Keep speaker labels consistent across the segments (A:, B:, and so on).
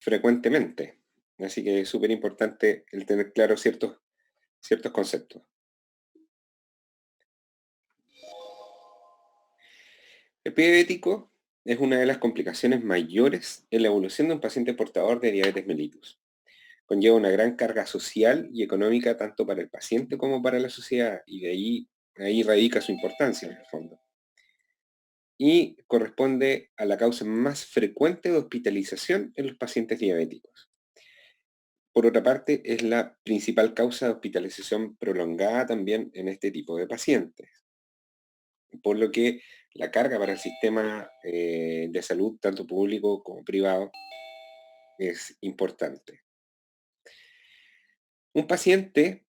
A: frecuentemente. Así que es súper importante el tener claro ciertos conceptos. El pie diabético es una de las complicaciones mayores en la evolución de un paciente portador de diabetes mellitus. Conlleva una gran carga social y económica tanto para el paciente como para la sociedad, y ahí radica su importancia en el fondo. Y corresponde a la causa más frecuente de hospitalización en los pacientes diabéticos. Por otra parte, es la principal causa de hospitalización prolongada también en este tipo de pacientes, por lo que la carga para el sistema de salud, tanto público como privado, es importante. Un paciente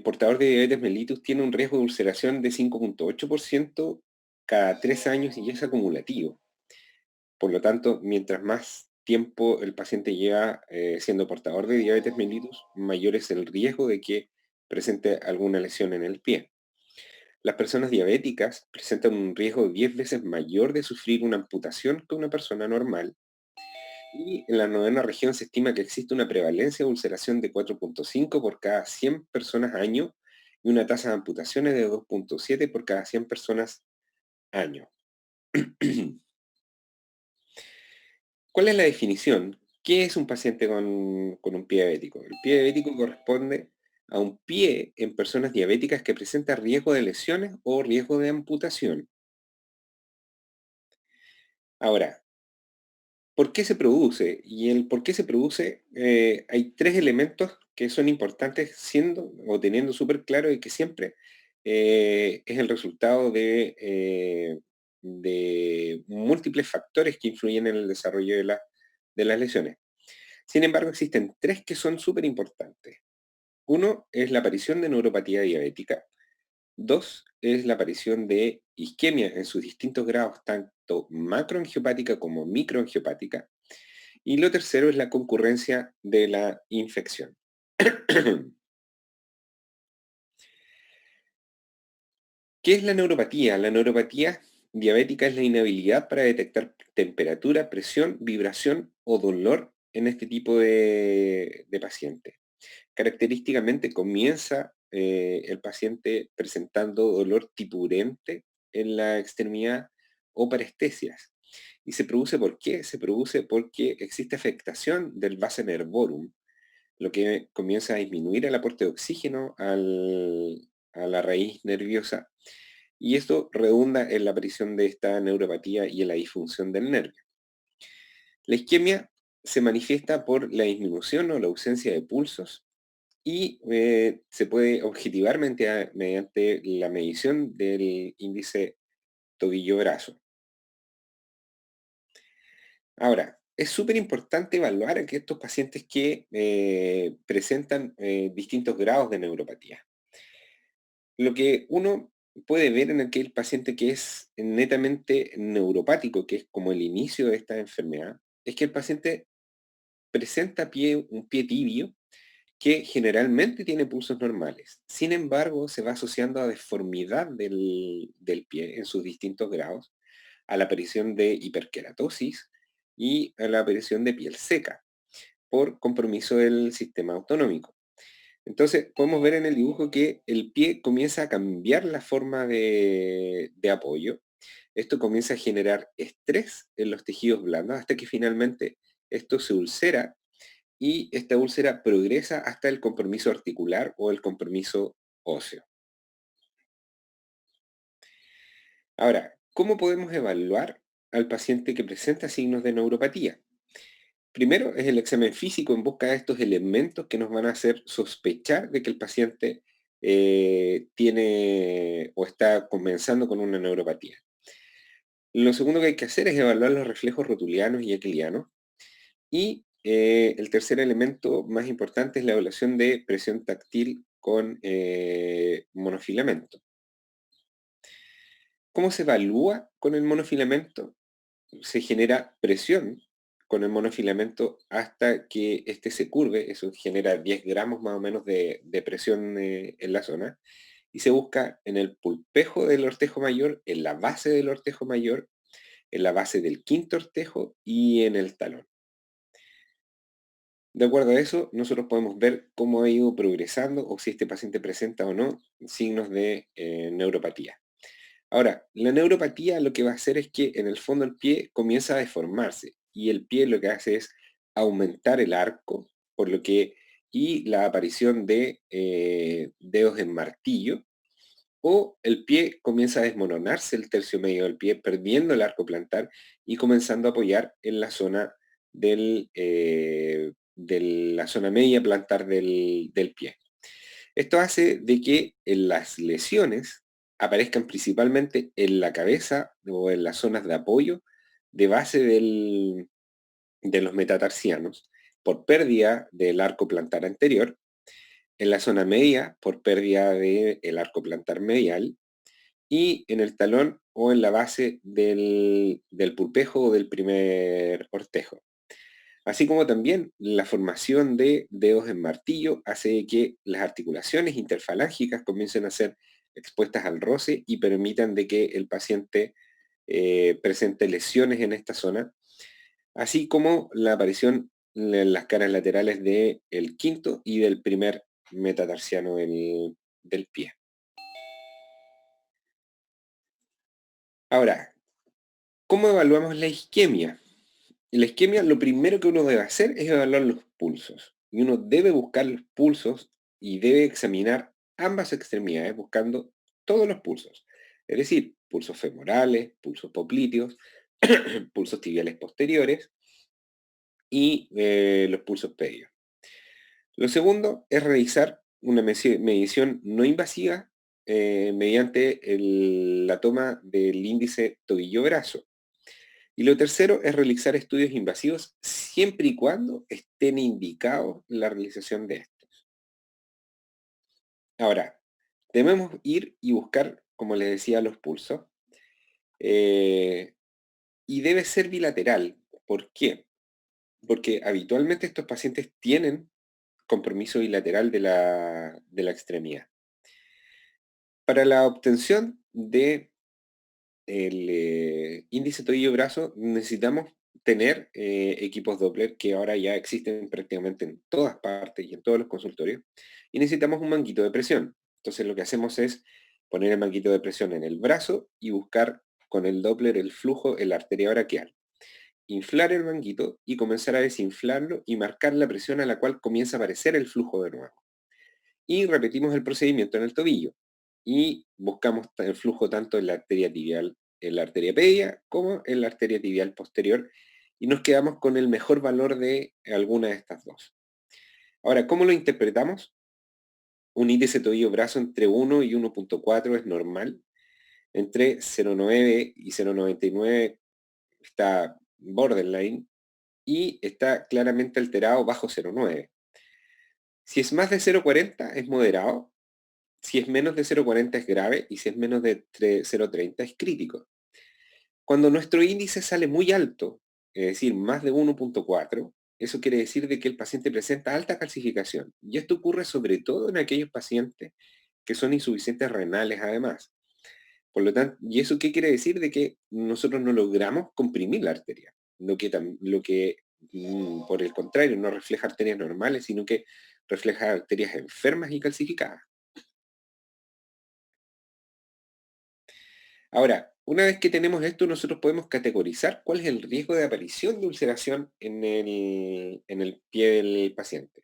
A: portador de diabetes mellitus tiene un riesgo de ulceración de 5,8% cada 3 años y es acumulativo. Por lo tanto, mientras más tiempo el paciente lleva siendo portador de diabetes mellitus, mayor es el riesgo de que presente alguna lesión en el pie. Las personas diabéticas presentan un riesgo 10 veces mayor de sufrir una amputación que una persona normal, y en la novena región se estima que existe una prevalencia de ulceración de 4,5 por cada 100 personas año y una tasa de amputaciones de 2,7 por cada 100 personas año. ¿Cuál es la definición? ¿Qué es un paciente con un pie diabético? El pie diabético corresponde a un pie en personas diabéticas que presenta riesgo de lesiones o riesgo de amputación. Ahora, ¿por qué se produce? Y el por qué se produce, hay tres elementos que son importantes siendo o teniendo súper claro y que siempre es el resultado de múltiples factores que influyen en el desarrollo de las lesiones. Sin embargo, existen tres que son súper importantes. Uno es la aparición de neuropatía diabética. Dos es la aparición de isquemia en sus distintos grados, tanto macroangiopática como microangiopática. Y lo tercero es la concurrencia de la infección. ¿Qué es la neuropatía? La neuropatía diabética es la inhabilidad para detectar temperatura, presión, vibración o dolor en este tipo de paciente. Característicamente comienza el paciente presentando dolor tipurente en la extremidad o parestesias. ¿Y se produce por qué? Se produce porque existe afectación del base nervorum, lo que comienza a disminuir el aporte de oxígeno a la raíz nerviosa, y esto redunda en la aparición de esta neuropatía y en la disfunción del nervio. La isquemia se manifiesta por la disminución o la ausencia de pulsos y se puede objetivar mediante la medición del índice tobillo-brazo. Ahora, es súper importante evaluar a estos pacientes que presentan distintos grados de neuropatía. Lo que uno puede ver en aquel paciente que es netamente neuropático, que es como el inicio de esta enfermedad, es que el paciente presenta un pie tibio que generalmente tiene pulsos normales. Sin embargo, se va asociando a deformidad del pie en sus distintos grados, a la aparición de hiperkeratosis y a la aparición de piel seca por compromiso del sistema autonómico. Entonces, podemos ver en el dibujo que el pie comienza a cambiar la forma de apoyo. Esto comienza a generar estrés en los tejidos blandos hasta que finalmente esto se ulcera, y esta úlcera progresa hasta el compromiso articular o el compromiso óseo. Ahora, ¿cómo podemos evaluar al paciente que presenta signos de neuropatía? Primero es el examen físico en busca de estos elementos que nos van a hacer sospechar de que el paciente tiene o está comenzando con una neuropatía. Lo segundo que hay que hacer es evaluar los reflejos rotulianos y aquilianos. Y el tercer elemento más importante es la evaluación de presión táctil con monofilamento. ¿Cómo se evalúa con el monofilamento? Se genera presión con el monofilamento hasta que éste se curve, eso genera 10 gramos más o menos de presión en la zona, y se busca en el pulpejo del ortejo mayor, en la base del ortejo mayor, en la base del quinto ortejo y en el talón. De acuerdo a eso, nosotros podemos ver cómo ha ido progresando o si este paciente presenta o no signos de neuropatía. Ahora, la neuropatía lo que va a hacer es que en el fondo el pie comienza a deformarse y el pie lo que hace es aumentar el arco, por lo que y la aparición de dedos en martillo, o el pie comienza a desmoronarse el tercio medio del pie, perdiendo el arco plantar y comenzando a apoyar en la zona de la zona media plantar del pie. Esto hace de que en las lesiones aparezcan principalmente en la cabeza o en las zonas de apoyo de base de los metatarsianos por pérdida del arco plantar anterior, en la zona media por pérdida del arco plantar medial y en el talón o en la base del pulpejo o del primer ortejo. Así como también la formación de dedos en martillo hace que las articulaciones interfalángicas comiencen a ser expuestas al roce y permitan de que el paciente presente lesiones en esta zona, así como la aparición en las caras laterales del quinto y del primer metatarsiano del pie. Ahora, ¿cómo evaluamos la isquemia? En la isquemia, lo primero que uno debe hacer es evaluar los pulsos. Y uno debe buscar los pulsos y debe examinar ambas extremidades buscando todos los pulsos. Es decir, pulsos femorales, pulsos popliteos, pulsos tibiales posteriores y los pulsos pedios. Lo segundo es realizar una medición no invasiva mediante la toma del índice tobillo-brazo. Y lo tercero es realizar estudios invasivos siempre y cuando estén indicados la realización de estos. Ahora, debemos ir y buscar, como les decía, los pulsos. eh, y debe ser bilateral. ¿Por qué? Porque habitualmente estos pacientes tienen compromiso bilateral de la extremidad. Para la obtención de el índice tobillo-brazo necesitamos tener equipos Doppler que ahora ya existen prácticamente en todas partes y en todos los consultorios, y necesitamos un manguito de presión. Entonces lo que hacemos es poner el manguito de presión en el brazo y buscar con el Doppler el flujo en la arteria braquial. Inflar el manguito y comenzar a desinflarlo y marcar la presión a la cual comienza a aparecer el flujo de nuevo. Y repetimos el procedimiento en el tobillo. Y buscamos el flujo tanto en la arteria tibial, en la arteria pedia, como en la arteria tibial posterior. Y nos quedamos con el mejor valor de alguna de estas dos. Ahora, ¿cómo lo interpretamos? Un índice tobillo-brazo entre 1 y 1.4 es normal. Entre 0.9 y 0.99 está borderline. Y está claramente alterado bajo 0.9. Si es más de 0.40 es moderado. Si es menos de 0,40 es grave y si es menos de 0,30 es crítico. Cuando nuestro índice sale muy alto, es decir, más de 1.4, eso quiere decir de que el paciente presenta alta calcificación. Y esto ocurre sobre todo en aquellos pacientes que son insuficientes renales además. Por lo tanto, ¿y eso qué quiere decir? De que nosotros no logramos comprimir la arteria. Lo que por el contrario, no refleja arterias normales, sino que refleja arterias enfermas y calcificadas. Ahora, una vez que tenemos esto, nosotros podemos categorizar cuál es el riesgo de aparición de ulceración en el pie del paciente.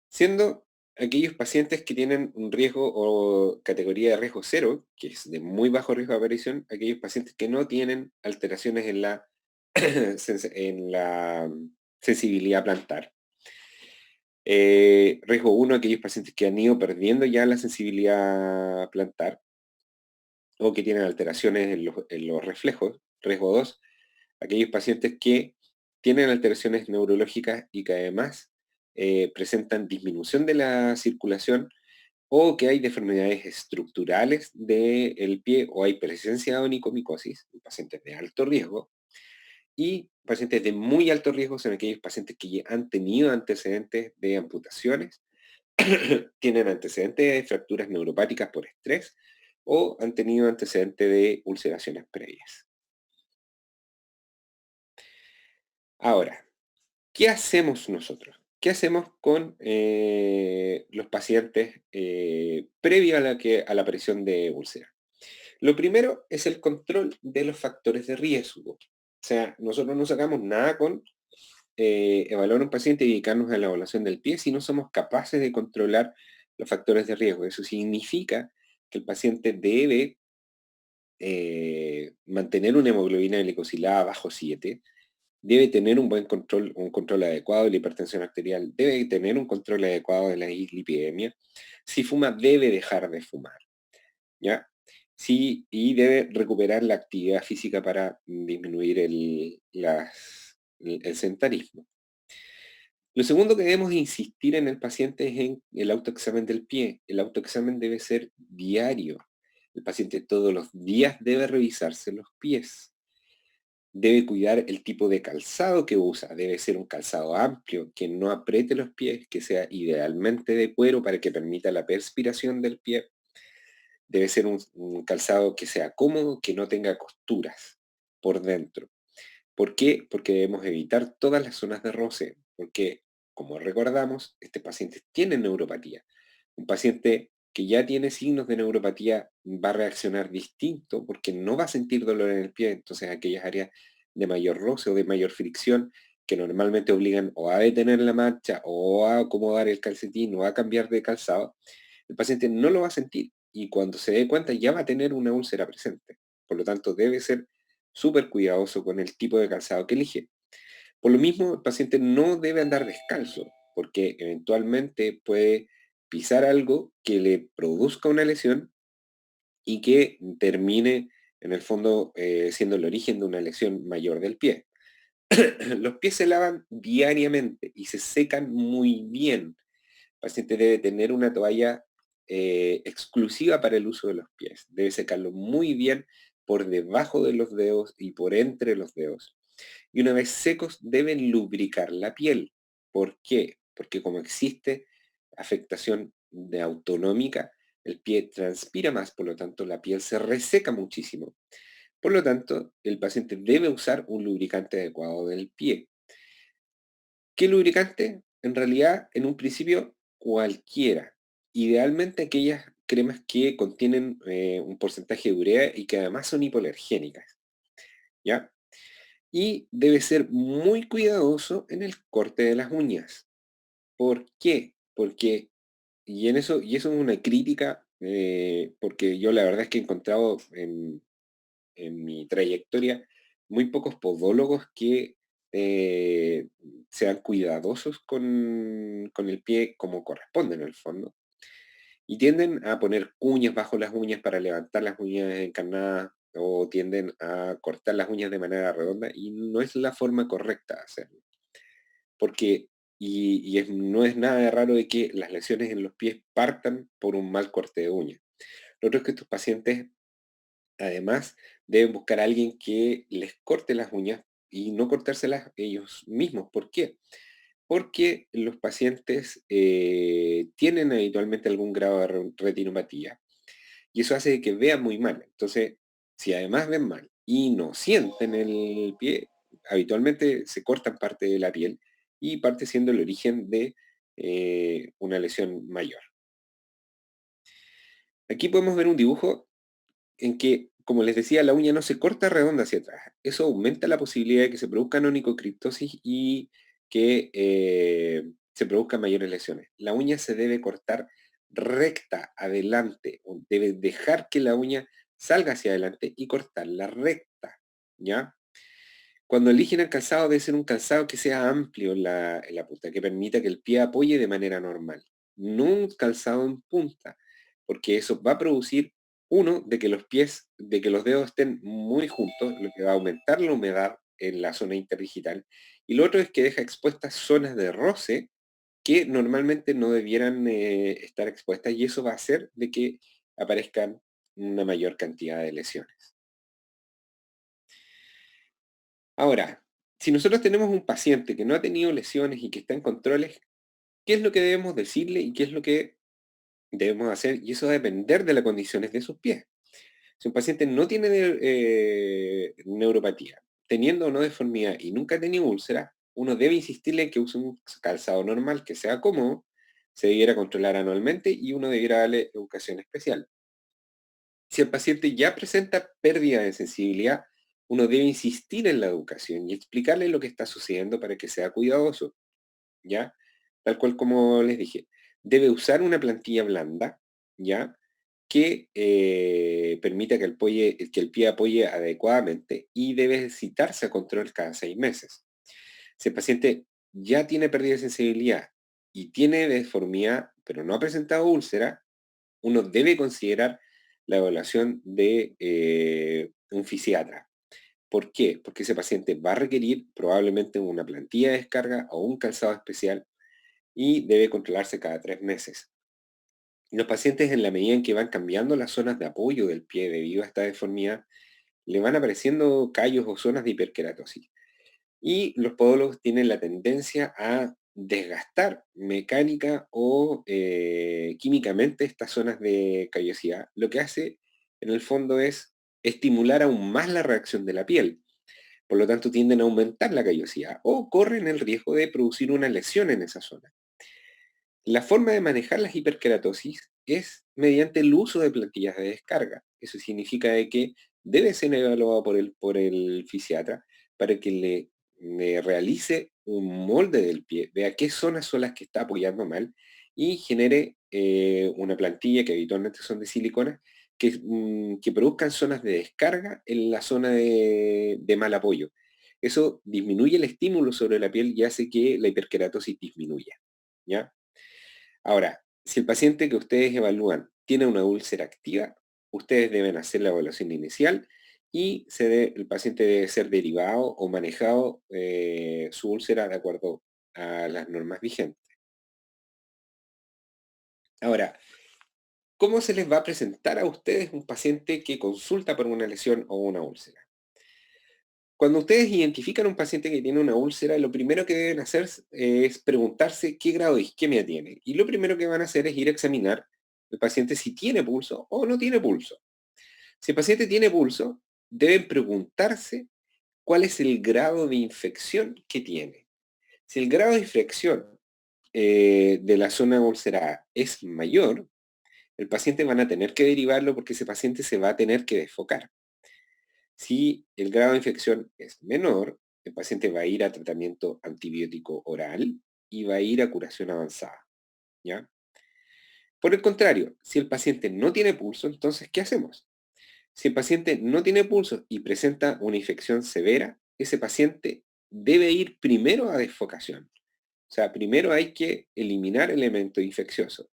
A: Siendo aquellos pacientes que tienen un riesgo o categoría de riesgo cero, que es de muy bajo riesgo de aparición, aquellos pacientes que no tienen alteraciones en la sensibilidad plantar. Riesgo uno, aquellos pacientes que han ido perdiendo ya la sensibilidad plantar o que tienen alteraciones en los reflejos. Riesgo 2, aquellos pacientes que tienen alteraciones neurológicas y que además presentan disminución de la circulación o que hay deformidades estructurales del pie o hay presencia de onicomicosis en pacientes de alto riesgo. Y pacientes de muy alto riesgo son aquellos pacientes que ya han tenido antecedentes de amputaciones, tienen antecedentes de fracturas neuropáticas por estrés o han tenido antecedentes de ulceraciones previas. Ahora, ¿Qué hacemos nosotros? ¿Qué hacemos con los pacientes previo a la aparición de úlcera? Lo primero es el control de los factores de riesgo. O sea, nosotros no sacamos nada con evaluar a un paciente y dedicarnos a la evaluación del pie si no somos capaces de controlar los factores de riesgo. Eso significa que el paciente debe mantener una hemoglobina glicosilada bajo 7, debe tener un control adecuado de la hipertensión arterial, debe tener un control adecuado de la dislipidemia. Si fuma, debe dejar de fumar, ¿ya? Sí, y debe recuperar la actividad física para disminuir el sedentarismo. Lo segundo que debemos insistir en el paciente es en el autoexamen del pie. El autoexamen debe ser diario. El paciente todos los días debe revisarse los pies. Debe cuidar el tipo de calzado que usa. Debe ser un calzado amplio, que no apriete los pies, que sea idealmente de cuero para que permita la perspiración del pie. Debe ser un calzado que sea cómodo, que no tenga costuras por dentro. ¿Por qué? Porque debemos evitar todas las zonas de roce, porque, como recordamos, este paciente tiene neuropatía. Un paciente que ya tiene signos de neuropatía va a reaccionar distinto porque no va a sentir dolor en el pie, entonces aquellas áreas de mayor roce o de mayor fricción que normalmente obligan o a detener la marcha o a acomodar el calcetín o a cambiar de calzado, el paciente no lo va a sentir y cuando se dé cuenta ya va a tener una úlcera presente. Por lo tanto, debe ser súper cuidadoso con el tipo de calzado que elige. Por lo mismo, el paciente no debe andar descalzo, porque eventualmente puede pisar algo que le produzca una lesión y que termine, en el fondo, siendo el origen de una lesión mayor del pie. Los pies se lavan diariamente y se secan muy bien. El paciente debe tener una toalla exclusiva para el uso de los pies. Debe secarlo muy bien por debajo de los dedos y por entre los dedos. Y una vez secos deben lubricar la piel. ¿Por qué? Porque como existe afectación de autonómica, el pie transpira más, por lo tanto la piel se reseca muchísimo. Por lo tanto, el paciente debe usar un lubricante adecuado del pie. ¿Qué lubricante? En realidad, en un principio, cualquiera. Idealmente aquellas cremas que contienen un porcentaje de urea y que además son hipoalergénicas, ¿ya? Y debe ser muy cuidadoso en el corte de las uñas. ¿Por qué? Porque, y eso es una crítica, porque yo la verdad es que he encontrado en mi trayectoria muy pocos podólogos que eh, sean cuidadosos con el pie como corresponde en el fondo. Y tienden a poner cuñas bajo las uñas para levantar las uñas encarnadas o tienden a cortar las uñas de manera redonda y no es la forma correcta de hacerlo. Porque, no es nada de raro de que las lesiones en los pies partan por un mal corte de uña. Lo otro es que estos pacientes además deben buscar a alguien que les corte las uñas y no cortárselas ellos mismos. ¿Por qué? Porque los pacientes tienen habitualmente algún grado de retinopatía y eso hace que vean muy mal. Entonces, si además ven mal y no sienten el pie, habitualmente se cortan parte de la piel y parte siendo el origen de una lesión mayor. Aquí podemos ver un dibujo en que, como les decía, la uña no se corta redonda hacia atrás. Eso aumenta la posibilidad de que se produzcan onicocriptosis y que se produzcan mayores lesiones. La uña se debe cortar recta adelante, o debe dejar que la uña salga hacia adelante y cortarla recta, ¿ya? Cuando eligen el calzado debe ser un calzado que sea amplio en la punta, que permita que el pie apoye de manera normal, no un calzado en punta, porque eso va a producir, uno, de que los pies, de que los dedos estén muy juntos, lo que va a aumentar la humedad en la zona interdigital, y lo otro es que deja expuestas zonas de roce que normalmente no debieran estar expuestas, y eso va a hacer de que aparezcan una mayor cantidad de lesiones. Ahora, si nosotros tenemos un paciente que no ha tenido lesiones y que está en controles, ¿qué es lo que debemos decirle y qué es lo que debemos hacer? Y eso va a depender de las condiciones de sus pies. Si un paciente no tiene neuropatía, teniendo o no deformidad y nunca ha tenido úlcera, uno debe insistirle en que use un calzado normal que sea cómodo, se debiera controlar anualmente y uno debiera darle educación especial. Si el paciente ya presenta pérdida de sensibilidad, uno debe insistir en la educación y explicarle lo que está sucediendo para que sea cuidadoso, ¿ya? Tal cual como les dije. Debe usar una plantilla blanda, ¿ya? Que permita que que el pie apoye adecuadamente y debe citarse a control cada 6 meses. Si el paciente ya tiene pérdida de sensibilidad y tiene deformidad, pero no ha presentado úlcera, uno debe considerar la evaluación de un fisiatra. ¿Por qué? Porque ese paciente va a requerir probablemente una plantilla de descarga o un calzado especial y debe controlarse cada 3 meses. Los pacientes, en la medida en que van cambiando las zonas de apoyo del pie debido a esta deformidad, le van apareciendo callos o zonas de hiperkeratosis. Y los podólogos tienen la tendencia a desgastar mecánica o químicamente estas zonas de callosidad. Lo que hace, en el fondo, es estimular aún más la reacción de la piel. Por lo tanto, tienden a aumentar la callosidad o corren el riesgo de producir una lesión en esa zona. La forma de manejar las hiperkeratosis es mediante el uso de plantillas de descarga. Eso significa de que debe ser evaluado por el fisiatra para que le realice un molde del pie, vea qué zonas son las que está apoyando mal y genere una plantilla que habitualmente son de silicona que produzcan zonas de descarga en la zona de mal apoyo. Eso disminuye el estímulo sobre la piel y hace que la hiperkeratosis disminuya. ¿Ya? Ahora, si el paciente que ustedes evalúan tiene una úlcera activa, ustedes deben hacer la evaluación inicial y el paciente debe ser derivado o manejado su úlcera de acuerdo a las normas vigentes. Ahora, ¿cómo se les va a presentar a ustedes un paciente que consulta por una lesión o una úlcera? Cuando ustedes identifican un paciente que tiene una úlcera, lo primero que deben hacer es preguntarse qué grado de isquemia tiene. Y lo primero que van a hacer es ir a examinar el paciente si tiene pulso o no tiene pulso. Si el paciente tiene pulso, deben preguntarse cuál es el grado de infección que tiene. Si el grado de infección de la zona ulcerada es mayor, el paciente van a tener que derivarlo porque ese paciente se va a tener que desfocar. Si el grado de infección es menor, el paciente va a ir a tratamiento antibiótico oral y va a ir a curación avanzada, ¿ya? Por el contrario, si el paciente no tiene pulso, entonces, ¿qué hacemos? Si el paciente no tiene pulso y presenta una infección severa, ese paciente debe ir primero a desfocación. O sea, primero hay que eliminar elementos infecciosos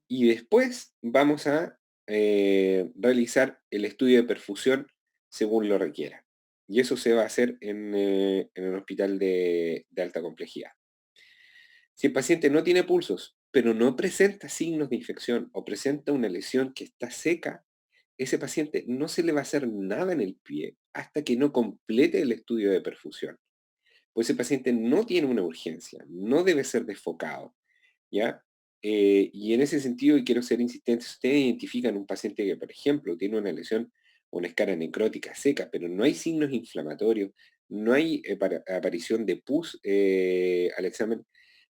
A: y después vamos a realizar el estudio de perfusión según lo requiera. Y eso se va a hacer en un hospital de alta complejidad. Si el paciente no tiene pulsos, pero no presenta signos de infección o presenta una lesión que está seca, ese paciente no se le va a hacer nada en el pie hasta que no complete el estudio de perfusión. Pues ese paciente no tiene una urgencia, no debe ser desfocado, ¿ya? Y en ese sentido, y quiero ser insistente, si ustedes identifican un paciente que, por ejemplo, tiene una lesión o una escara necrótica seca, pero no hay signos inflamatorios, no hay aparición de pus al examen,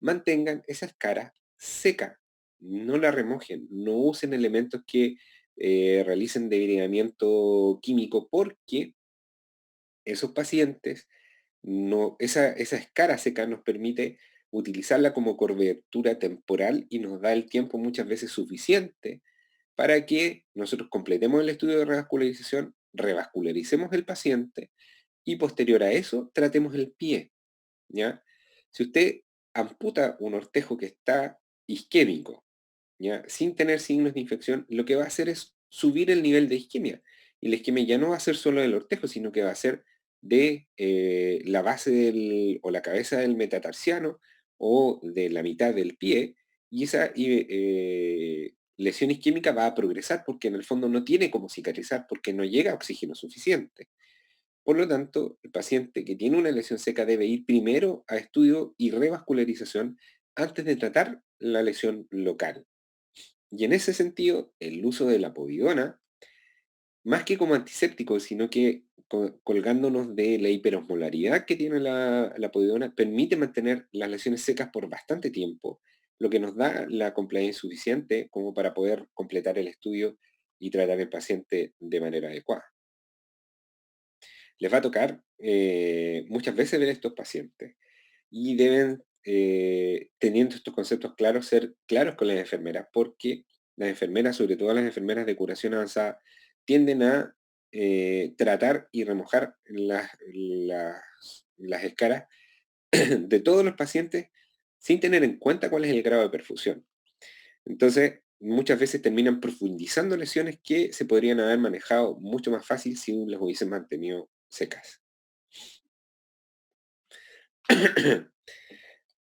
A: mantengan esa escara seca, no la remojen, no usen elementos que realicen degradamiento químico porque esos pacientes, esa escara seca nos permite utilizarla como cobertura temporal y nos da el tiempo muchas veces suficiente para que nosotros completemos el estudio de revascularización, revascularicemos el paciente y posterior a eso tratemos el pie, ¿ya? Si usted amputa un ortejo que está isquémico, ¿ya? Sin tener signos de infección, lo que va a hacer es subir el nivel de isquemia. Y la isquemia ya no va a ser solo del ortejo, sino que va a ser de la base o la cabeza del metatarsiano o de la mitad del pie. Y esa lesión isquémica va a progresar porque en el fondo no tiene cómo cicatrizar porque no llega oxígeno suficiente. Por lo tanto, el paciente que tiene una lesión seca debe ir primero a estudio y revascularización antes de tratar la lesión local. Y en ese sentido, el uso de la povidona, más que como antiséptico, sino que colgándonos de la hiperosmolaridad que tiene la povidona, permite mantener las lesiones secas por bastante tiempo, lo que nos da la compliance suficiente como para poder completar el estudio y tratar al paciente de manera adecuada. Les va a tocar muchas veces ver a estos pacientes y deben, teniendo estos conceptos claros, ser claros con las enfermeras, porque las enfermeras, sobre todo las enfermeras de curación avanzada, tienden a tratar y remojar las escaras de todos los pacientes sin tener en cuenta cuál es el grado de perfusión. Entonces, muchas veces terminan profundizando lesiones que se podrían haber manejado mucho más fácil si las hubiesen mantenido secas.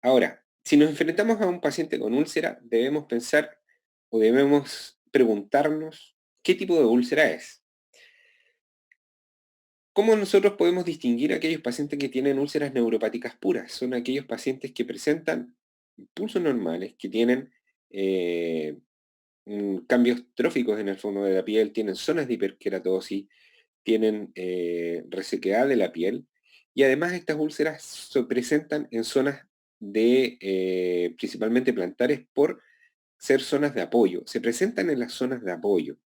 A: Ahora, si nos enfrentamos a un paciente con úlcera, debemos pensar o debemos preguntarnos qué tipo de úlcera es. ¿Cómo nosotros podemos distinguir a aquellos pacientes que tienen úlceras neuropáticas puras? Son aquellos pacientes que presentan pulsos normales, que tienen eh, cambios tróficos en el fondo de la piel, tienen zonas de hiperkeratosis, tienen resequedad de la piel y además estas úlceras se presentan en zonas de principalmente plantares por ser zonas de apoyo. Se presentan en las zonas de apoyo,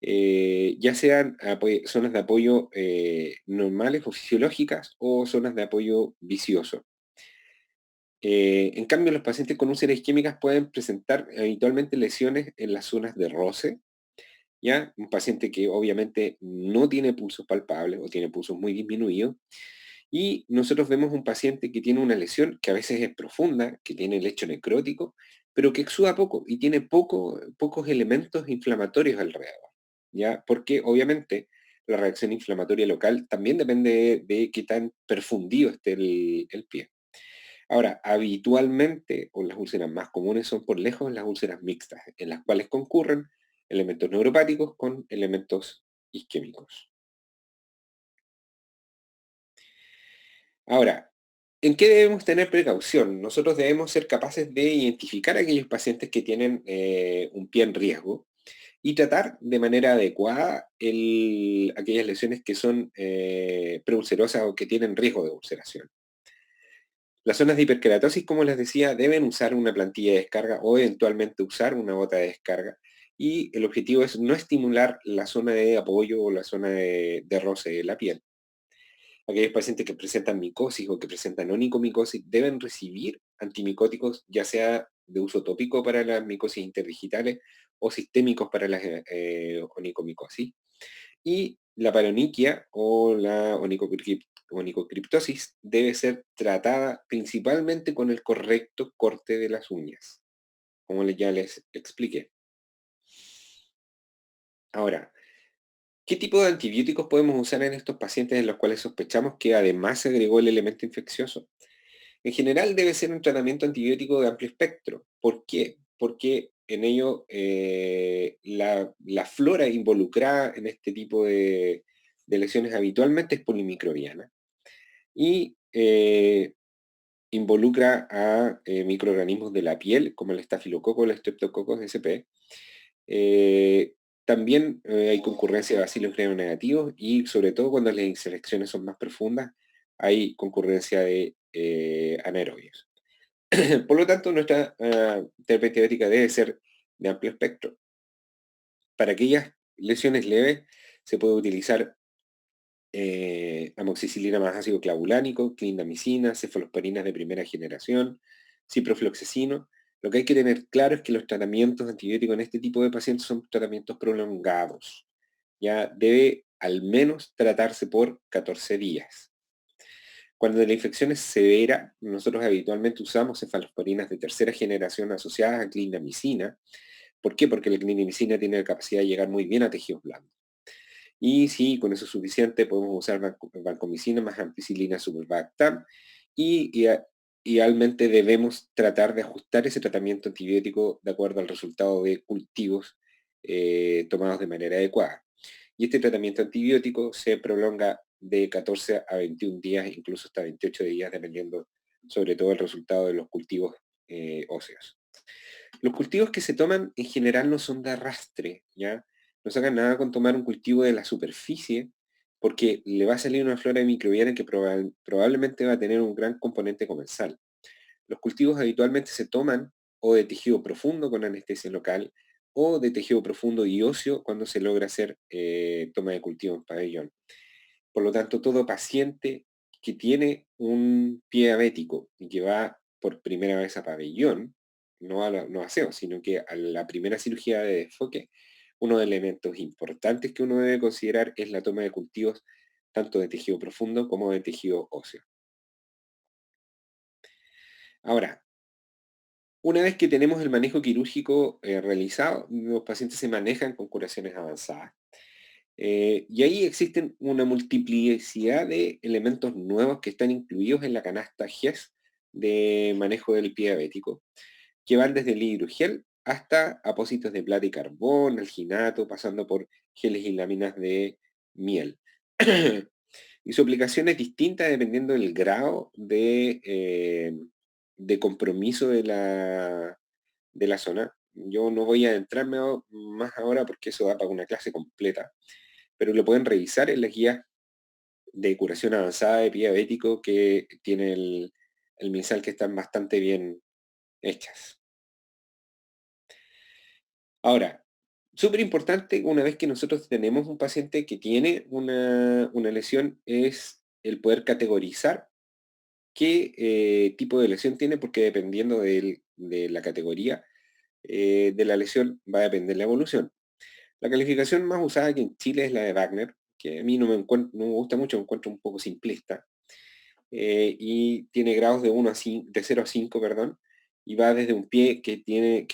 A: ya sean zonas de apoyo normales o fisiológicas o zonas de apoyo vicioso. En cambio, los pacientes con úlceras isquémicas pueden presentar habitualmente lesiones en las zonas de roce, ¿ya? Un paciente que obviamente no tiene pulsos palpables o tiene pulsos muy disminuidos. Y nosotros vemos un paciente que tiene una lesión que a veces es profunda, que tiene lecho necrótico, pero que exuda poco y tiene pocos elementos inflamatorios alrededor, ¿ya? Porque obviamente la reacción inflamatoria local también depende de qué tan perfundido esté el pie. Ahora, habitualmente, o las úlceras más comunes son por lejos las úlceras mixtas, en las cuales concurren elementos neuropáticos con elementos isquémicos. Ahora, ¿en qué debemos tener precaución? Nosotros debemos ser capaces de identificar a aquellos pacientes que tienen un pie en riesgo y tratar de manera adecuada aquellas lesiones que son preulcerosas o que tienen riesgo de ulceración. Las zonas de hiperkeratosis, como les decía, deben usar una plantilla de descarga o eventualmente usar una bota de descarga. Y el objetivo es no estimular la zona de apoyo o la zona de roce de la piel. Aquellos pacientes que presentan micosis o que presentan onicomicosis deben recibir antimicóticos, ya sea de uso tópico para las micosis interdigitales o sistémicos para las onicomicosis. Y la paroniquia o la onicocriptosis debe ser tratada principalmente con el correcto corte de las uñas, como ya les expliqué. Ahora, ¿qué tipo de antibióticos podemos usar en estos pacientes en los cuales sospechamos que además se agregó el elemento infeccioso? En general debe ser un tratamiento antibiótico de amplio espectro. ¿Por qué? Porque en ello la flora involucrada en este tipo de lesiones habitualmente es polimicrobiana y involucra a microorganismos de la piel, como el estafilococo o el streptococcus sp. Eh, También hay concurrencia de bacilos negativos y sobre todo cuando las inselecciones son más profundas, hay concurrencia de anaerobios. Por lo tanto, nuestra terapia antibiótica debe ser de amplio espectro. Para aquellas lesiones leves se puede utilizar amoxicilina más ácido clavulánico, clindamicina, cefalosporinas de primera generación, ciprofloxacino. Lo que hay que tener claro es que los tratamientos antibióticos en este tipo de pacientes son tratamientos prolongados. Ya debe al menos tratarse por 14 días. Cuando la infección es severa, nosotros habitualmente usamos cefalosporinas de tercera generación asociadas a clindamicina. ¿Por qué? Porque la clindamicina tiene la capacidad de llegar muy bien a tejidos blandos. Y si con eso es suficiente, podemos usar vancomicina más ampicilina superbactam y idealmente debemos tratar de ajustar ese tratamiento antibiótico de acuerdo al resultado de cultivos tomados de manera adecuada. Y este tratamiento antibiótico se prolonga de 14 a 21 días, incluso hasta 28 días, dependiendo sobre todo el resultado de los cultivos óseos. Los cultivos que se toman en general no son de arrastre, ¿ya? No sacan nada con tomar un cultivo de la superficie porque le va a salir una flora microbiana que probablemente va a tener un gran componente comensal. Los cultivos habitualmente se toman o de tejido profundo con anestesia local o de tejido profundo y óseo cuando se logra hacer toma de cultivo en pabellón. Por lo tanto, todo paciente que tiene un pie diabético y que va por primera vez a pabellón, no a SEO, sino que a la primera cirugía de desfoque, uno de los elementos importantes que uno debe considerar es la toma de cultivos tanto de tejido profundo como de tejido óseo. Ahora, una vez que tenemos el manejo quirúrgico realizado, los pacientes se manejan con curaciones avanzadas. Y ahí existen una multiplicidad de elementos nuevos que están incluidos en la canasta GES de manejo del pie diabético, que van desde el hidrogel hasta apósitos de plata y carbón, alginato, pasando por geles y láminas de miel. Y su aplicación es distinta dependiendo del grado de compromiso de la zona. Yo no voy a adentrarme más ahora porque eso da para una clase completa, pero lo pueden revisar en las guías de curación avanzada de pie diabético que tiene el MinSal, que están bastante bien hechas. Ahora, súper importante, una vez que nosotros tenemos un paciente que tiene una lesión, es el poder categorizar qué tipo de lesión tiene, porque dependiendo de la categoría de la lesión va a depender la evolución. La calificación más usada aquí en Chile es la de Wagner, que a mí no me gusta mucho, me encuentro un poco simplista, y tiene grados de 5, de 0 a 5, perdón, y va desde un pie que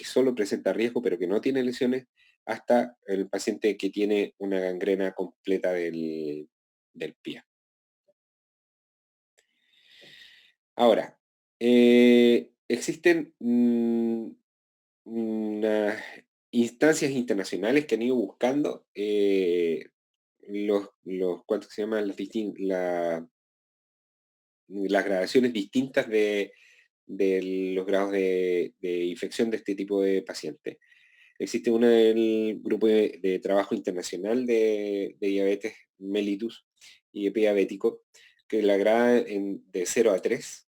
A: solo presenta riesgo pero que no tiene lesiones, hasta el paciente que tiene una gangrena completa del pie. Ahora, existen unas instancias internacionales que han ido buscando ¿cuánto se llaman? Las gradaciones distintas de los grados de infección de este tipo de pacientes. Existe una del Grupo de Trabajo Internacional de Diabetes mellitus y de pie diabético, que la grada de 0 a 3.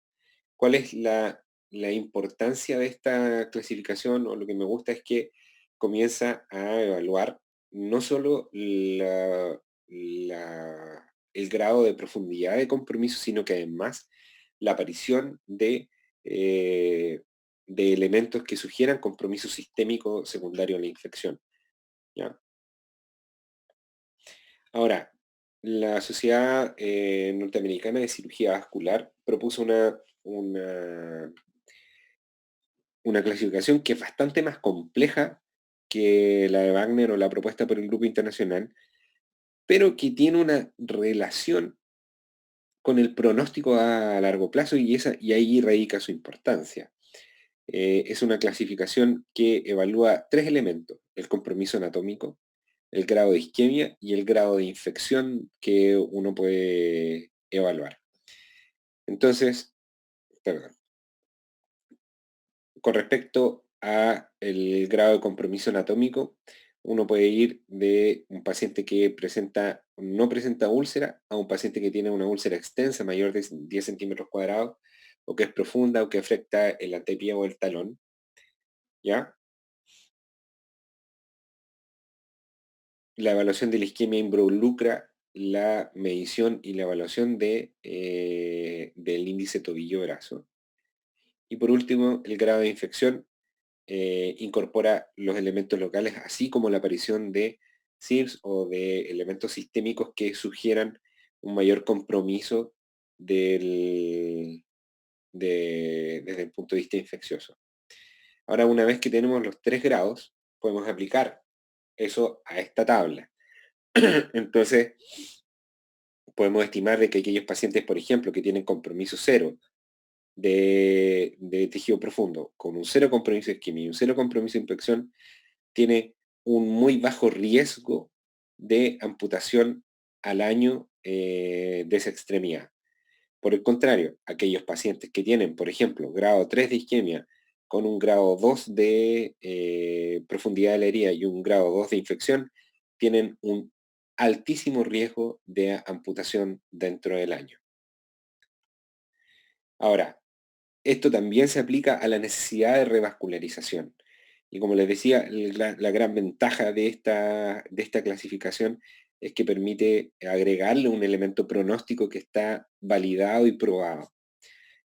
A: ¿Cuál es la importancia de esta clasificación? O lo que me gusta es que comienza a evaluar no solo el grado de profundidad de compromiso, sino que además la aparición eh, de elementos que sugieran compromiso sistémico secundario a la infección. ¿Ya? Ahora, la Sociedad Norteamericana de Cirugía Vascular propuso una clasificación que es bastante más compleja que la de Wagner o la propuesta por el Grupo Internacional, pero que tiene una relación con el pronóstico a largo plazo y ahí radica su importancia. Es una clasificación que evalúa tres elementos: el compromiso anatómico, el grado de isquemia y el grado de infección que uno puede evaluar. Entonces, perdón, con respecto a el grado de compromiso anatómico, uno puede ir de un paciente que no presenta úlcera a un paciente que tiene una úlcera extensa, mayor de 10 centímetros cuadrados, o que es profunda o que afecta el antepie o el talón, ¿ya? La evaluación de la isquemia involucra la medición y la evaluación del índice tobillo-brazo. Y por último, el grado de infección incorpora los elementos locales, así como la aparición de SIRS o de elementos sistémicos que sugieran un mayor compromiso desde el punto de vista infeccioso. Ahora, una vez que tenemos los tres grados, podemos aplicar eso a esta tabla. Entonces, podemos estimar de que aquellos pacientes, por ejemplo, que tienen compromiso cero de tejido profundo, con un cero compromiso de isquemia y un cero compromiso de infección, tiene un muy bajo riesgo de amputación al año de esa extremidad. Por el contrario, aquellos pacientes que tienen, por ejemplo, grado 3 de isquemia con un grado 2 de profundidad de la herida y un grado 2 de infección, tienen un altísimo riesgo de amputación dentro del año. Ahora, esto también se aplica a la necesidad de revascularización. Y como les decía, la gran ventaja de esta clasificación es que permite agregarle un elemento pronóstico que está validado y probado.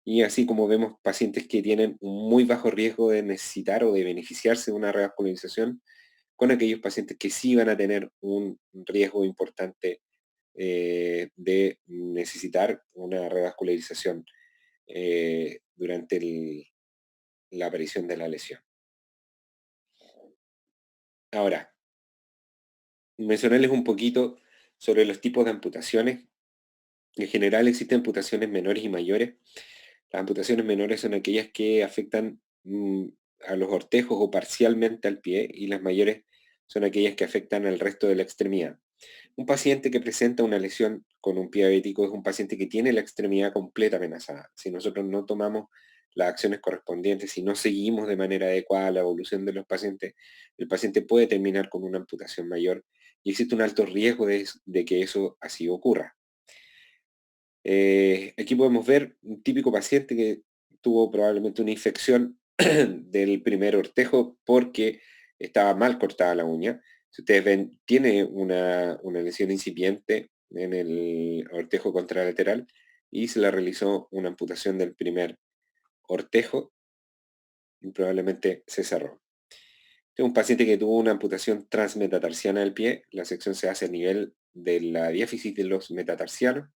A: Y así como vemos pacientes que tienen un muy bajo riesgo de necesitar o de beneficiarse de una revascularización, con aquellos pacientes que sí van a tener un riesgo importante de necesitar una revascularización durante la aparición de la lesión. Ahora, mencionarles un poquito sobre los tipos de amputaciones. En general existen amputaciones menores y mayores. Las amputaciones menores son aquellas que afectan a los ortejos o parcialmente al pie, y las mayores son aquellas que afectan al resto de la extremidad. Un paciente que presenta una lesión con un pie diabético es un paciente que tiene la extremidad completa amenazada. Si nosotros no tomamos las acciones correspondientes, si no seguimos de manera adecuada la evolución de los pacientes, el paciente puede terminar con una amputación mayor y existe un alto riesgo de que eso así ocurra. Aquí podemos ver un típico paciente que tuvo probablemente una infección del primer ortejo porque estaba mal cortada la uña. Si ustedes ven, tiene una lesión incipiente en el ortejo contralateral y se le realizó una amputación del primer ortejo y probablemente se cerró. Este es un paciente que tuvo una amputación transmetatarsiana del pie. La sección se hace a nivel de la diáfisis de los metatarsianos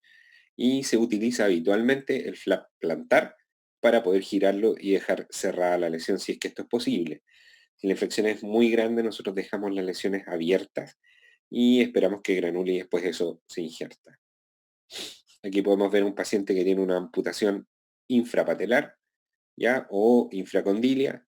A: y se utiliza habitualmente el flap plantar para poder girarlo y dejar cerrada la lesión si es que esto es posible. Si la infección es muy grande, nosotros dejamos las lesiones abiertas y esperamos que granule y después eso se injerta. Aquí podemos ver un paciente que tiene una amputación infrapatelar, ¿ya? O infracondilia,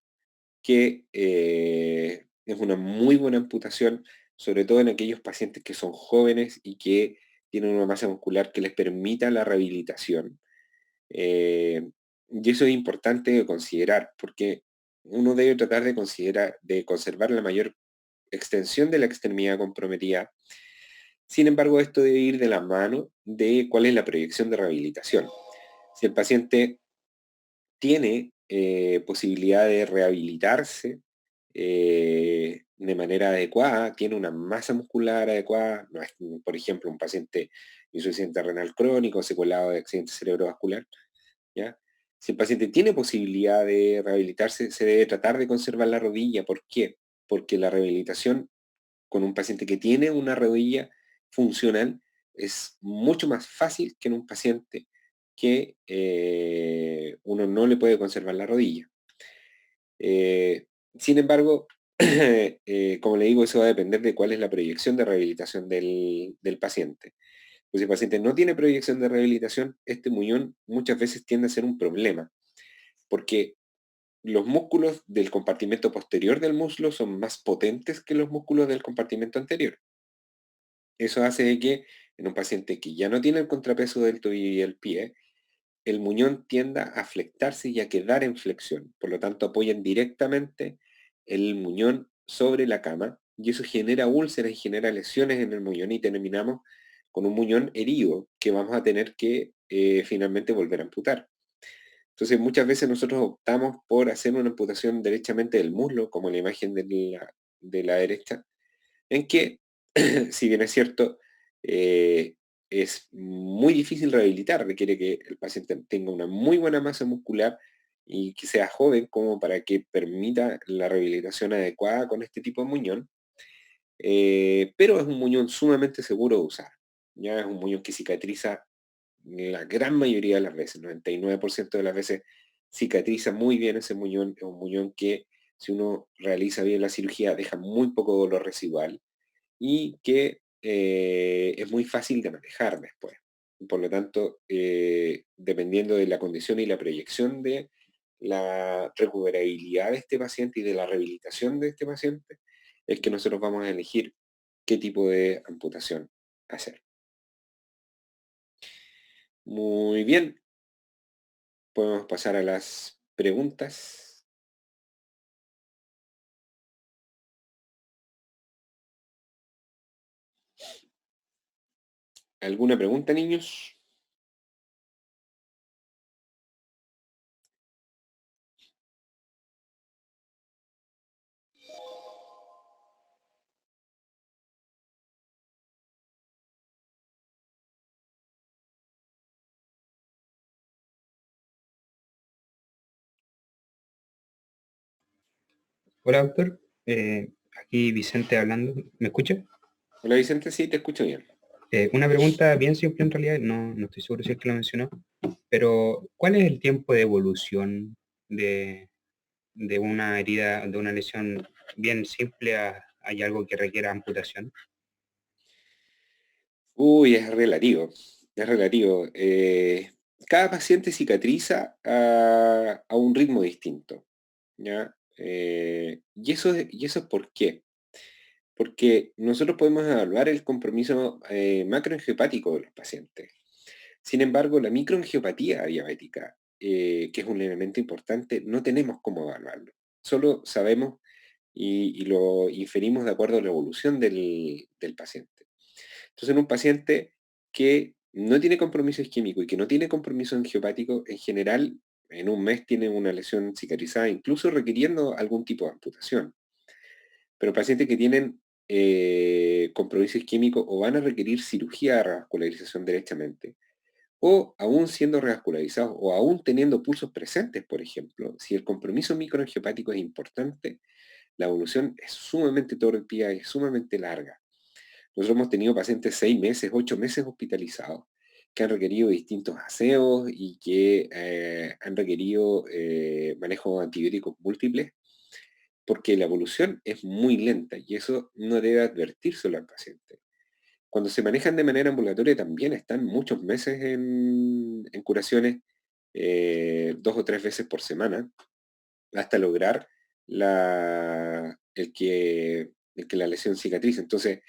A: que es una muy buena amputación, sobre todo en aquellos pacientes que son jóvenes y que tienen una masa muscular que les permita la rehabilitación. Eh, y eso es importante de considerar, porque uno debe tratar de conservar la mayor extensión de la extremidad comprometida. Sin embargo, esto debe ir de la mano de cuál es la proyección de rehabilitación. Si el paciente tiene posibilidad de rehabilitarse de manera adecuada, tiene una masa muscular adecuada, no es, por ejemplo, un paciente insuficiente renal crónico, secuelado de accidente cerebrovascular, ¿ya? Si el paciente tiene posibilidad de rehabilitarse, se debe tratar de conservar la rodilla. ¿Por qué? Porque la rehabilitación con un paciente que tiene una rodilla funcional es mucho más fácil que en un paciente que uno no le puede conservar la rodilla. Eh, Sin embargo, como le digo, eso va a depender de cuál es la proyección de rehabilitación del paciente. Pues si el paciente no tiene proyección de rehabilitación, este muñón muchas veces tiende a ser un problema, porque los músculos del compartimento posterior del muslo son más potentes que los músculos del compartimento anterior. Eso hace de que en un paciente que ya no tiene el contrapeso del tobillo y el pie, el muñón tienda a flectarse y a quedar en flexión. Por lo tanto, apoyan directamente el muñón sobre la cama y eso genera úlceras y genera lesiones en el muñón y terminamos con un muñón herido que vamos a tener que finalmente volver a amputar. Entonces, muchas veces nosotros optamos por hacer una amputación derechamente del muslo, como la imagen de la derecha, en que, si bien es cierto, eh, es muy difícil rehabilitar, requiere que el paciente tenga una muy buena masa muscular y que sea joven como para que permita la rehabilitación adecuada con este tipo de muñón, pero es un muñón sumamente seguro de usar. Ya es un muñón que cicatriza la gran mayoría de las veces, 99% de las veces cicatriza muy bien ese muñón, es un muñón que si uno realiza bien la cirugía deja muy poco dolor residual y que es muy fácil de manejar después. Por lo tanto, dependiendo de la condición y la proyección de la recuperabilidad de este paciente y de la rehabilitación de este paciente, es que nosotros vamos a elegir qué tipo de amputación hacer. Muy bien, podemos pasar a las preguntas. ¿Alguna pregunta, niños?
B: Hola, doctor. Aquí Vicente hablando. ¿Me escucha?
A: Hola, Vicente, sí, te escucho bien.
B: Una pregunta bien simple en realidad, no estoy seguro si es que lo mencionó, pero ¿cuál es el tiempo de evolución de, de una herida, de una lesión bien simple a hay algo que requiera amputación?
A: Uy, es relativo, es relativo. Cada paciente cicatriza a un ritmo distinto, ¿ya? Y eso es ¿por qué? Porque nosotros podemos evaluar el compromiso macroangiopático de los pacientes. Sin embargo, la microangiopatía diabética, que es un elemento importante, no tenemos cómo evaluarlo. Solo sabemos y lo inferimos de acuerdo a la evolución del paciente. Entonces, en un paciente que no tiene compromiso isquémico y que no tiene compromiso angiopático, en general, en un mes tiene una lesión cicatrizada, incluso requiriendo algún tipo de amputación. Pero pacientes que tienen compromiso isquémico o van a requerir cirugía de revascularización derechamente, o aún siendo revascularizados o aún teniendo pulsos presentes, por ejemplo, si el compromiso microangiopático es importante, la evolución es sumamente torpia y es sumamente larga. Nosotros hemos tenido pacientes 6 meses, 8 meses hospitalizados, que han requerido distintos aseos y que han requerido manejo antibióticos múltiples, porque la evolución es muy lenta y eso no debe advertírselo al paciente. Cuando se manejan de manera ambulatoria también están muchos meses en curaciones, 2 o 3 veces por semana, hasta lograr el que la lesión cicatrice. Entonces,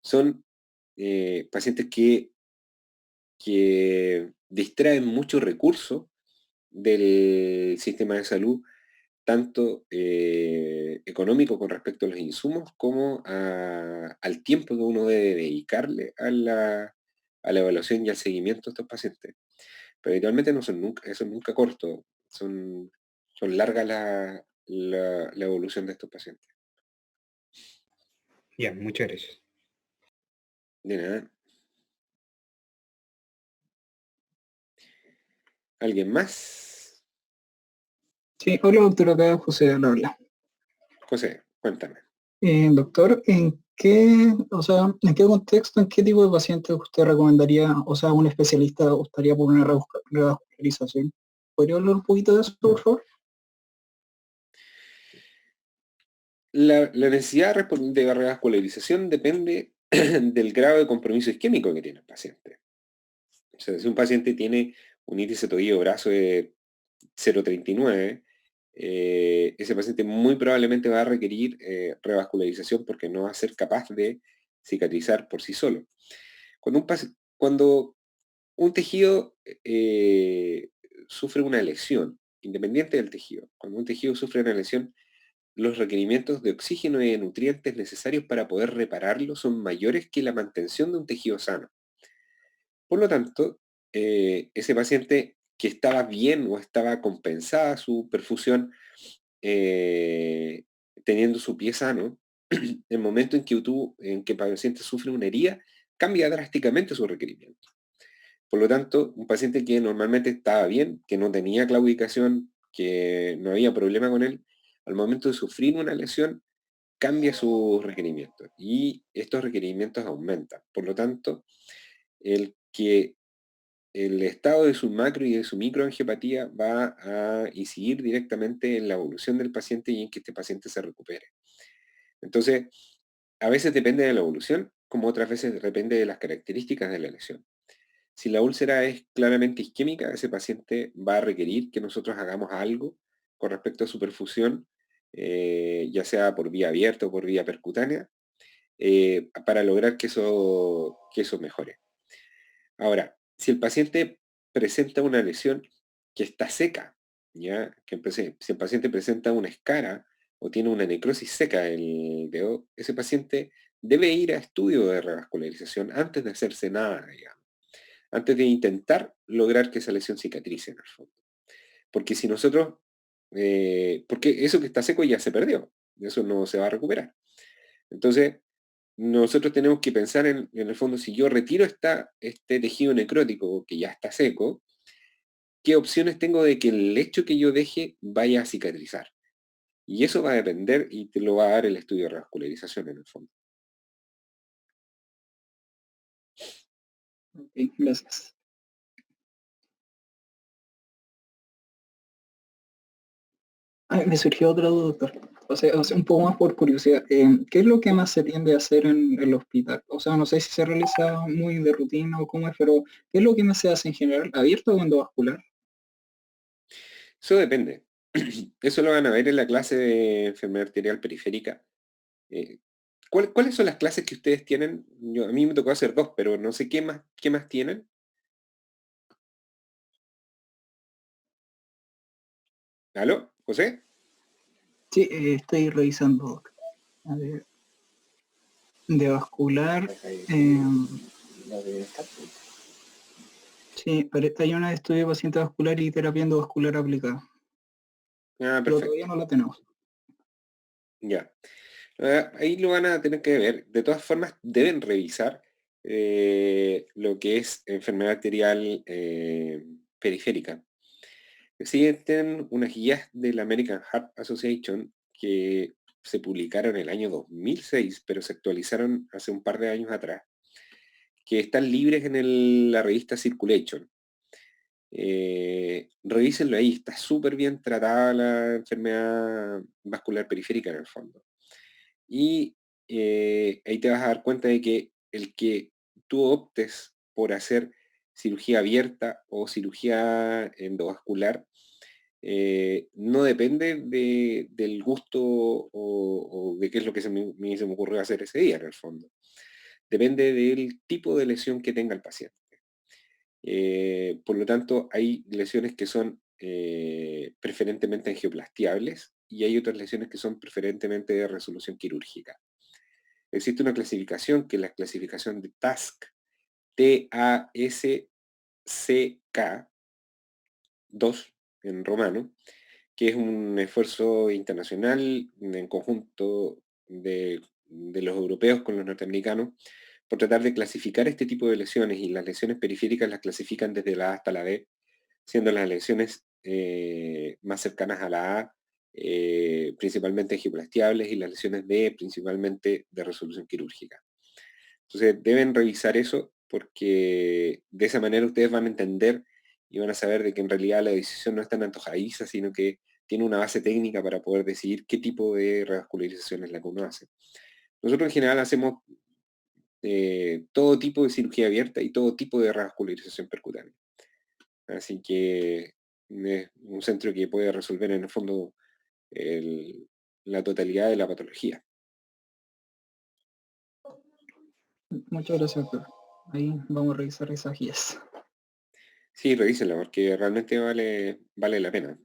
A: son pacientes que distraen mucho recurso del sistema de salud, tanto económico con respecto a los insumos, como al tiempo que uno debe dedicarle a la evaluación y al seguimiento de estos pacientes. Pero habitualmente no son nunca, eso nunca cortos, son largas la evolución de estos pacientes.
B: Ya, muchas gracias.
A: De nada. ¿Alguien más?
C: Sí, hola doctor, acá José al habla.
A: José, cuéntame.
C: Doctor, ¿en qué contexto, en qué tipo de paciente usted recomendaría, o sea, un especialista gustaría por una revascularización? ¿Podría hablar un poquito de eso, por favor?
A: La necesidad de revascularización depende del grado de compromiso isquémico que tiene el paciente. O sea, si un paciente tiene un índice tobillo-brazo de 0,39, ese paciente muy probablemente va a requerir revascularización porque no va a ser capaz de cicatrizar por sí solo. Cuando un tejido sufre una lesión, independiente del tejido, cuando un tejido sufre una lesión, los requerimientos de oxígeno y de nutrientes necesarios para poder repararlo son mayores que la mantención de un tejido sano. Por lo tanto, ese paciente que estaba bien o estaba compensada su perfusión, eh, teniendo su pie sano, el momento en que el paciente sufre una herida, cambia drásticamente su requerimiento. Por lo tanto, un paciente que normalmente estaba bien, que no tenía claudicación, que no había problema con él, al momento de sufrir una lesión, cambia sus requerimientos y estos requerimientos aumentan. Por lo tanto, el que el estado de su macro y de su microangiopatía va a incidir directamente en la evolución del paciente y en que este paciente se recupere. Entonces, a veces depende de la evolución, como otras veces depende de las características de la lesión. Si la úlcera es claramente isquémica, ese paciente va a requerir que nosotros hagamos algo con respecto a su perfusión, ya sea por vía abierta o por vía percutánea, para lograr que eso mejore. Ahora, si el paciente presenta una lesión que está seca, ¿ya? Si el paciente presenta una escara o tiene una necrosis seca del dedo, ese paciente debe ir a estudio de revascularización antes de hacerse nada, digamos. antes de intentar lograr que esa lesión cicatrice en el fondo. Porque si nosotros, porque eso que está seco ya se perdió, eso no se va a recuperar. Entonces, nosotros tenemos que pensar en el fondo, si yo retiro este tejido necrótico que ya está seco, ¿qué opciones tengo de que el lecho que yo deje vaya a cicatrizar? Y eso va a depender y te lo va a dar el estudio de revascularización en el fondo.
C: Ok, gracias. Me surgió otra duda, doctor. O sea, un poco más por curiosidad. ¿Qué es lo que más se tiende a hacer en el hospital? O sea, no sé si se realiza muy de rutina o cómo es, pero ¿qué es lo que más se hace en general? ¿Abierto o endovascular?
A: Eso depende. Eso lo van a ver en la clase de enfermedad arterial periférica. Eh, ¿Cuáles son las clases que ustedes tienen? A mí me tocó hacer 2, pero no sé qué más tienen. ¿Aló, José?
C: Sí, estoy revisando, doc. A ver, de vascular. Sí, hay una de estudio de paciente vascular y terapia endovascular aplicada,
A: Ah,
C: pero todavía
A: perfecto.
C: no la tenemos.
A: Ya. Ahí lo van a tener que ver. De todas formas, deben revisar lo que es enfermedad arterial periférica. Existen unas guías de la American Heart Association que se publicaron en el año 2006, pero se actualizaron hace un par de años atrás, que están libres en la revista Circulation. Revísenlo ahí, está súper bien tratada la enfermedad vascular periférica en el fondo. Y ahí te vas a dar cuenta de que el que tú optes por hacer cirugía abierta o cirugía endovascular no depende del gusto o de qué es lo que se me ocurrió hacer ese día en el fondo. Depende del tipo de lesión que tenga el paciente. Por lo tanto, hay lesiones que son preferentemente angioplastiables y hay otras lesiones que son preferentemente de resolución quirúrgica. Existe una clasificación que es la clasificación de TASC, TASCK 2 en romano, que es un esfuerzo internacional en conjunto de los europeos con los norteamericanos por tratar de clasificar este tipo de lesiones, y las lesiones periféricas las clasifican desde la A hasta la D, siendo las lesiones más cercanas a la A principalmente angioplastiables y las lesiones D principalmente de resolución quirúrgica. Entonces deben revisar eso porque de esa manera ustedes van a entender y van a saber de que en realidad la decisión no es tan antojadiza, sino que tiene una base técnica para poder decidir qué tipo de revascularización es la que uno hace. Nosotros en general hacemos todo tipo de cirugía abierta y todo tipo de revascularización percutánea. Así que es un centro que puede resolver en el fondo la totalidad de la patología.
C: Muchas gracias, doctor. Ahí vamos a revisar esas guías.
A: Sí, revísenla porque realmente vale la pena.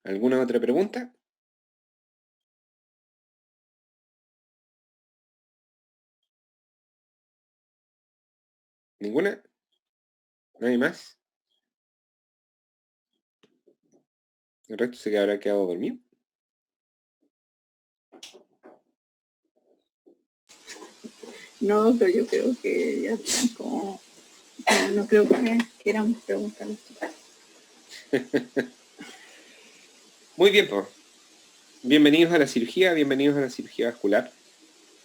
A: ¿Alguna otra pregunta? ¿Ninguna? ¿Nadie más? ¿El resto se habrá quedado dormido?
D: No, pero yo creo que ya están como... No creo que quieran preguntar.
A: Muy bien, pues. Bienvenidos a la cirugía, bienvenidos a la cirugía vascular,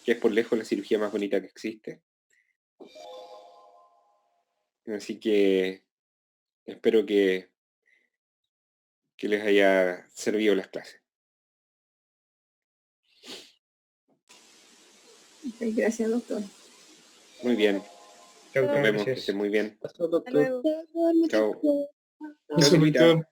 A: que es por lejos la cirugía más bonita que existe. Así que espero que les haya servido las clases.
D: Ok, gracias, doctor.
A: Muy bien.
B: Chao,
A: Nos vemos, que
B: gracias.
A: estén muy bien.
C: Gracias, doctor.
D: Hasta luego.
A: Chao.
C: Eso,
A: Silvita.
C: doctor.